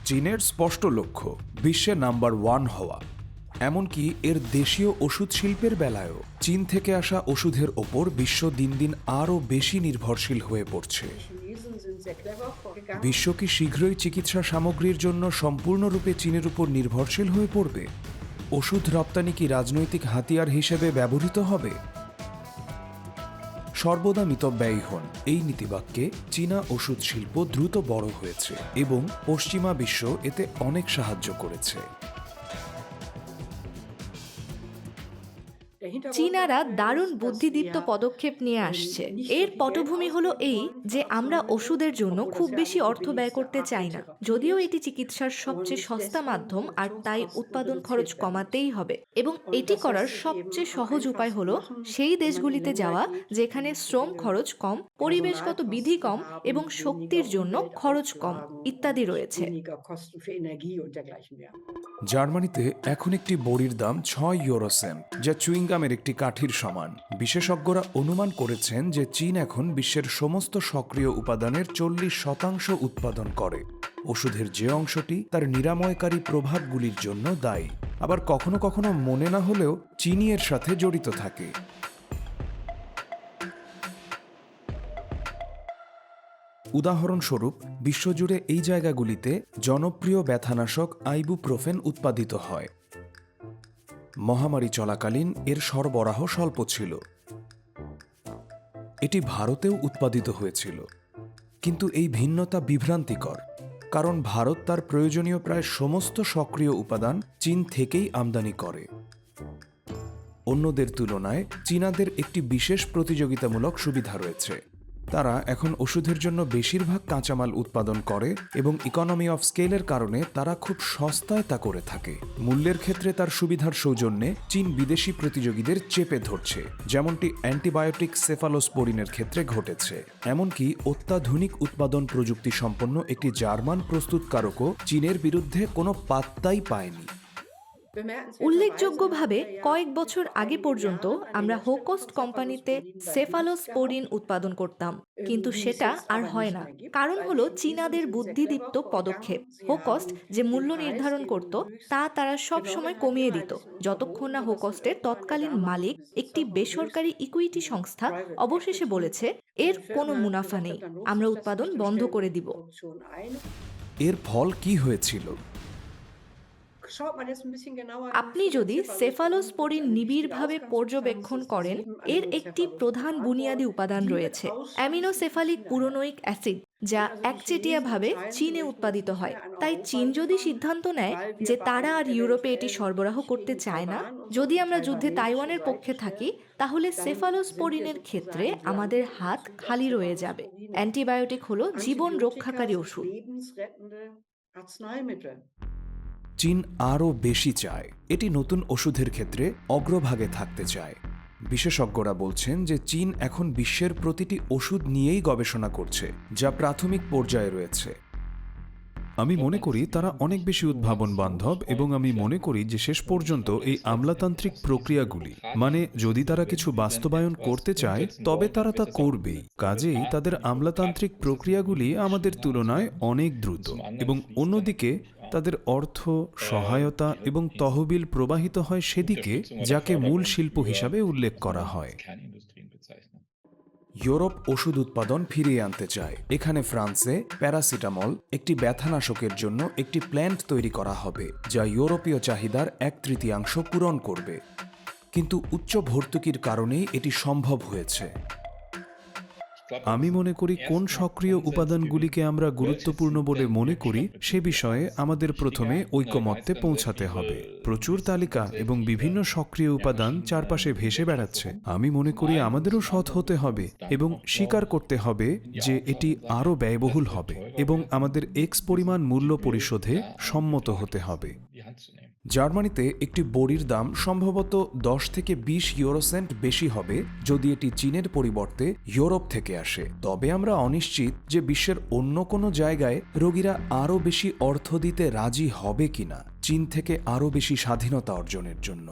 চীনের স্পষ্ট লক্ষ্য বিশ্বে নাম্বার 1 হওয়া। এমনকি এর দেশীয় ওষুধ শিল্পের বেলায়ও চীন থেকে আসা ওষুধের ওপর বিশ্ব দিন দিন আরও বেশি নির্ভরশীল হয়ে পড়ছে। বিশ্ব কি শীঘ্রই চিকিৎসা সামগ্রীর জন্য সম্পূর্ণরূপে চীনের উপর নির্ভরশীল হয়ে পড়বে? ওষুধ রপ্তানি কি রাজনৈতিক হাতিয়ার হিসেবে ব্যবহৃত হবে? সর্বদা মিতব্যয়ী হন, এই নীতিবাক্যে চীনা ওষুধ শিল্প দ্রুত বড় হয়েছে এবং পশ্চিমা বিশ্ব এতে অনেক সাহায্য করেছে। চীনারা দারুণ বুদ্ধিদীপ্ত পদক্ষেপ নিয়ে আসছে। এর পটভূমি হলো এই যে আমরা ওষুধের জন্য খুব বেশি অর্থ ব্যয় করতে চাই না, যদিও এটি চিকিৎসার সবচেয়ে সস্তা মাধ্যম, আর তাই উৎপাদন খরচ কমাতেই হবে। এবং এটি করার সবচেয়ে সহজ উপায় হলো সেই দেশগুলিতে যাওয়া যেখানে শ্রম খরচ কম, পরিবেশগত বিধি কম এবং শক্তির জন্য খরচ কম ইত্যাদি রয়েছে। জার্মানিতে এখন একটি বড়ির দাম 6 ইউরো সেন্ট, যা চুইংগামের একটি কাঠির সমান। বিশেষজ্ঞরা অনুমান করেছেন যে চীন এখন বিশ্বের সমস্ত সক্রিয় উপাদানের 40% উৎপাদন করে। ওষুধের যে অংশটি তার নিরাময়কারী প্রভাবগুলির জন্য দায়ী, আবার কখনো কখনো মনে না হলেও চীনই এর সাথে জড়িত থাকে। উদাহরণস্বরূপ, বিশ্বজুড়ে এই জায়গাগুলিতে জনপ্রিয় ব্যথানাশক আইবুপ্রোফেন উৎপাদিত হয়। মহামারী চলাকালীন এর সরবরাহ স্বল্প ছিল। এটি ভারতেও উৎপাদিত হয়েছিল, কিন্তু এই ভিন্নতা বিভ্রান্তিকর, কারণ ভারত তার প্রয়োজনীয় প্রায় সমস্ত সক্রিয় উপাদান চীন থেকেই আমদানি করে। অন্যদের তুলনায় চীনাদের একটি বিশেষ প্রতিযোগিতামূলক সুবিধা রয়েছে। তারা এখন ওষুধের জন্য বেশিরভাগ কাঁচামাল উৎপাদন করে এবং ইকোনমি অফ স্কেলের কারণে তারা খুব সস্তায় তা করে থাকে। মূল্যের ক্ষেত্রে তার সুবিধার সৌজন্যে চীন বিদেশি প্রতিযোগীদের চেপে ধরছে, যেমনটি অ্যান্টিবায়োটিক সেফালোস্পোরিনের ক্ষেত্রে ঘটেছে। এমনকি অত্যাধুনিক উৎপাদন প্রযুক্তি সম্পন্ন একটি জার্মান প্রস্তুতকারকও চীনের বিরুদ্ধে কোনো পাত্তাই পায়নি। উল্লেখযোগ্যভাবে কয়েক বছর আগে পর্যন্ত আমরা হোকস্ট কোম্পানিতে সেফালোস্পোরিন উৎপাদন করতাম, কিন্তু সেটা আর হয় না। কারণ হলো চীনাদের বুদ্ধিদীপ্ত পদক্ষেপ। হোকস্ট যে মূল্য নির্ধারণ করত তা তারা সব সময় কমিয়ে দিত, যতক্ষণ না হোকস্টের তৎকালীন মালিক, একটি বেসরকারি ইকুইটি সংস্থা, অবশেষে বলেছে এর কোনো মুনাফা নেই, আমরা উৎপাদন বন্ধ করে দিব। এর ফল কি হয়েছিল? আপনি যদি সেফালোস্পোরিন নিবিড়ভাবে পর্যবেক্ষণ করেন, এর একটি প্রধান বুনিয়াদী উপাদান রয়েছে অ্যামিনোসেফালিক উরোনোইক অ্যাসিড, যা একচেটিয়াভাবে চীনে উৎপাদিত হয়। তাই চীন যদি সিদ্ধান্ত নেয় যে তারা আর ইউরোপে এটি সরবরাহ করতে চায় না, যদি আমরা যুদ্ধে তাইওয়ানের পক্ষে থাকি, তাহলে সেফালোস্পোরিনের ক্ষেত্রে আমাদের হাত খালি রয়ে যাবে। অ্যান্টিবায়োটিক হলো জীবন রক্ষাকারী ওষুধ। চীন আরও বেশি চায়। এটি নতুন ওষুধের ক্ষেত্রে অগ্রভাগে থাকতে চায়। বিশেষজ্ঞরা বলছেন যে চীন এখন বিশ্বের প্রতিটি ওষুধ নিয়েই গবেষণা করছে, যা প্রাথমিক পর্যায়ে রয়েছে। আমি মনে করি তারা অনেক বেশি উদ্ভাবন বান্ধব, এবং আমি মনে করি যে শেষ পর্যন্ত এই আমলাতান্ত্রিক প্রক্রিয়াগুলি, মানে যদি তারা কিছু বাস্তবায়ন করতে চায় তবে তারা তা করবেই। কাজেই তাদের আমলাতান্ত্রিক প্রক্রিয়াগুলি আমাদের তুলনায় অনেক দ্রুত, এবং অন্যদিকে তাদের অর্থ, সহায়তা এবং তহবিল প্রবাহিত হয় সেদিকে যাকে মূল শিল্প হিসাবে উল্লেখ করা হয়। ইউরোপ ওষুধ উৎপাদন ফিরিয়ে আনতে চায়। এখানে ফ্রান্সে প্যারাসিটামল, একটি ব্যথানাশকের জন্য একটি প্ল্যান্ট তৈরি করা হবে, যা ইউরোপীয় চাহিদার 1/3 পূরণ করবে। কিন্তু উচ্চ ভর্তুকির কারণেই এটি সম্ভব হয়েছে। আমি মনে করি কোন সক্রিয় উপাদানগুলিকে আমরা গুরুত্বপূর্ণ বলে মনে করি সে বিষয়ে আমাদের প্রথমে ঐকমত্যে পৌঁছাতে হবে। প্রচুর তালিকা এবং বিভিন্ন সক্রিয় উপাদান চারপাশে ভেসে বেড়াচ্ছে। আমি মনে করি আমাদেরও সৎ হতে হবে এবং স্বীকার করতে হবে যে এটি আরও ব্যয়বহুল হবে এবং আমাদের এক্স পরিমাণ মূল্য পরিশোধে সম্মত হতে হবে। জার্মানিতে একটি বড়ির দাম সম্ভবত 10 থেকে 20 ইউরো সেন্ট বেশি হবে যদি এটি চীনের পরিবর্তে ইউরোপ থেকে আসে। তবে আমরা অনিশ্চিত যে বিশ্বের অন্য কোনো জায়গায় রোগীরা আরও বেশি অর্থ দিতে রাজি হবে কিনা চীন থেকে আরও বেশি স্বাধীনতা অর্জনের জন্য।